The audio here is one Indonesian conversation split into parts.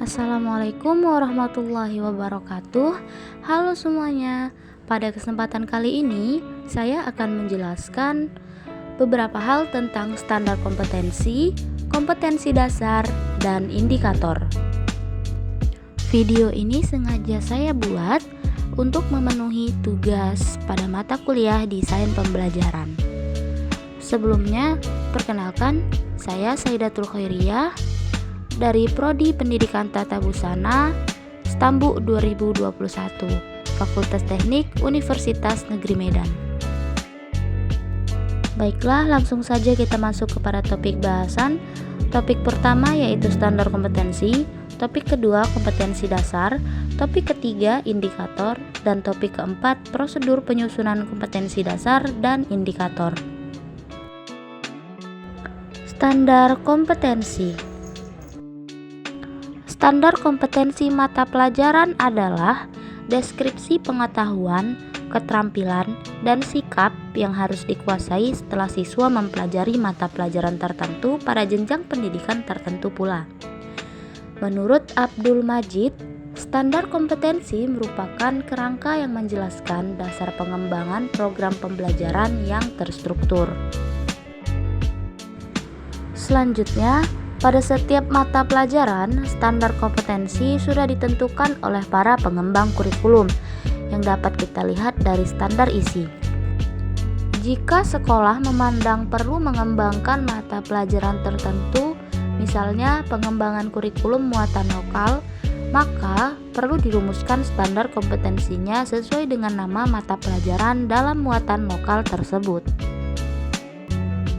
Assalamualaikum warahmatullahi wabarakatuh. Halo semuanya. Pada kesempatan kali ini, saya akan menjelaskan beberapa hal tentang standar kompetensi, kompetensi dasar, dan indikator. Video ini sengaja saya buat untuk memenuhi tugas pada mata kuliah Desain Pembelajaran. Sebelumnya, perkenalkan, saya Saidatul Khairiyah dari Prodi Pendidikan Tata Busana Stambu 2021, Fakultas Teknik Universitas Negeri Medan. Baiklah, langsung saja kita masuk kepada topik bahasan. Topik pertama yaitu standar kompetensi, topik kedua kompetensi dasar, topik ketiga indikator, dan topik keempat prosedur penyusunan kompetensi dasar dan indikator. Standar kompetensi. Standar kompetensi mata pelajaran adalah deskripsi pengetahuan, keterampilan, dan sikap yang harus dikuasai setelah siswa mempelajari mata pelajaran tertentu pada jenjang pendidikan tertentu pula. Menurut Abdul Majid, standar kompetensi merupakan kerangka yang menjelaskan dasar pengembangan program pembelajaran yang terstruktur. Selanjutnya, pada setiap mata pelajaran, standar kompetensi sudah ditentukan oleh para pengembang kurikulum yang dapat kita lihat dari standar isi. Jika sekolah memandang perlu mengembangkan mata pelajaran tertentu, misalnya pengembangan kurikulum muatan lokal, maka perlu dirumuskan standar kompetensinya sesuai dengan nama mata pelajaran dalam muatan lokal tersebut.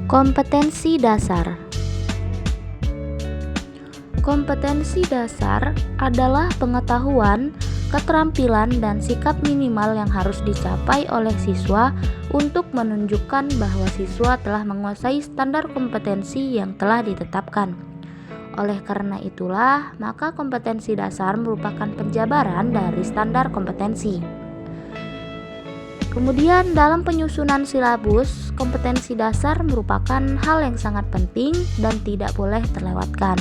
Kompetensi dasar. Kompetensi dasar adalah pengetahuan, keterampilan, dan sikap minimal yang harus dicapai oleh siswa untuk menunjukkan bahwa siswa telah menguasai standar kompetensi yang telah ditetapkan. Oleh karena itulah, maka kompetensi dasar merupakan penjabaran dari standar kompetensi. Kemudian dalam penyusunan silabus, kompetensi dasar merupakan hal yang sangat penting dan tidak boleh terlewatkan.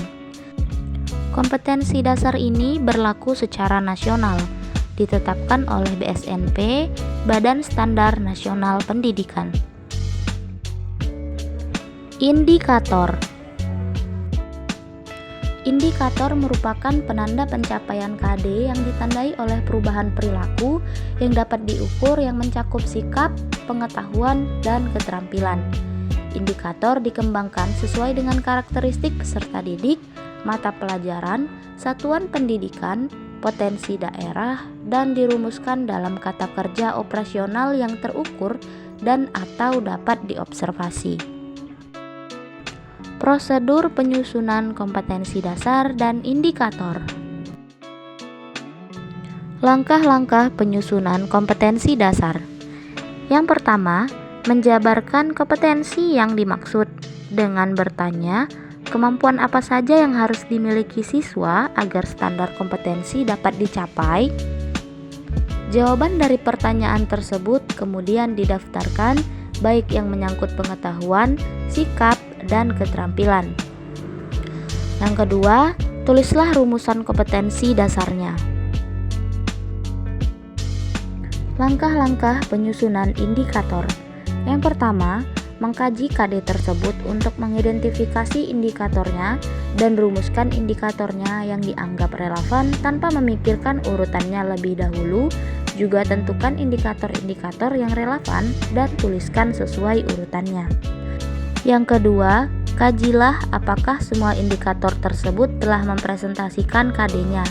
Kompetensi dasar ini berlaku secara nasional, ditetapkan oleh BSNP, Badan Standar Nasional Pendidikan. Indikator. Indikator merupakan penanda pencapaian KD yang ditandai oleh perubahan perilaku yang dapat diukur yang mencakup sikap, pengetahuan, dan keterampilan. Indikator dikembangkan sesuai dengan karakteristik peserta didik, mata pelajaran, satuan pendidikan, potensi daerah, dan dirumuskan dalam kata kerja operasional yang terukur dan atau dapat diobservasi. Prosedur penyusunan kompetensi dasar dan indikator. Langkah-langkah penyusunan kompetensi dasar. Yang pertama, menjabarkan kompetensi yang dimaksud dengan bertanya, kemampuan apa saja yang harus dimiliki siswa agar standar kompetensi dapat dicapai? Jawaban dari pertanyaan tersebut kemudian didaftarkan, baik yang menyangkut pengetahuan, sikap, dan keterampilan. Yang kedua, tulislah rumusan kompetensi dasarnya. Langkah-langkah penyusunan indikator. Yang pertama, mengkaji KD tersebut untuk mengidentifikasi indikatornya dan rumuskan indikatornya yang dianggap relevan tanpa memikirkan urutannya lebih dahulu. Juga tentukan indikator-indikator yang relevan dan tuliskan sesuai urutannya. Yang kedua, kajilah apakah semua indikator tersebut telah mempresentasikan KD-nya.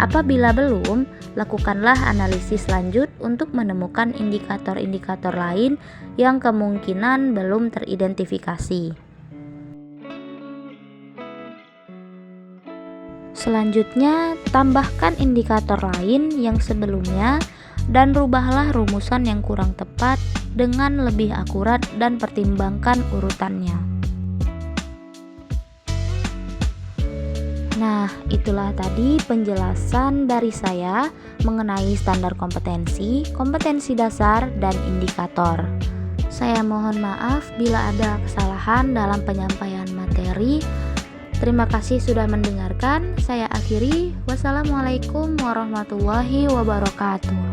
Apabila belum, lakukanlah analisis lanjut untuk menemukan indikator-indikator lain yang kemungkinan belum teridentifikasi. Selanjutnya, tambahkan indikator lain yang sebelumnya dan rubahlah rumusan yang kurang tepat dengan lebih akurat dan pertimbangkan urutannya. Nah, itulah tadi penjelasan dari saya mengenai standar kompetensi, kompetensi dasar, dan indikator. Saya mohon maaf bila ada kesalahan dalam penyampaian materi. Terima kasih sudah mendengarkan. Saya akhiri. Wassalamualaikum warahmatullahi wabarakatuh.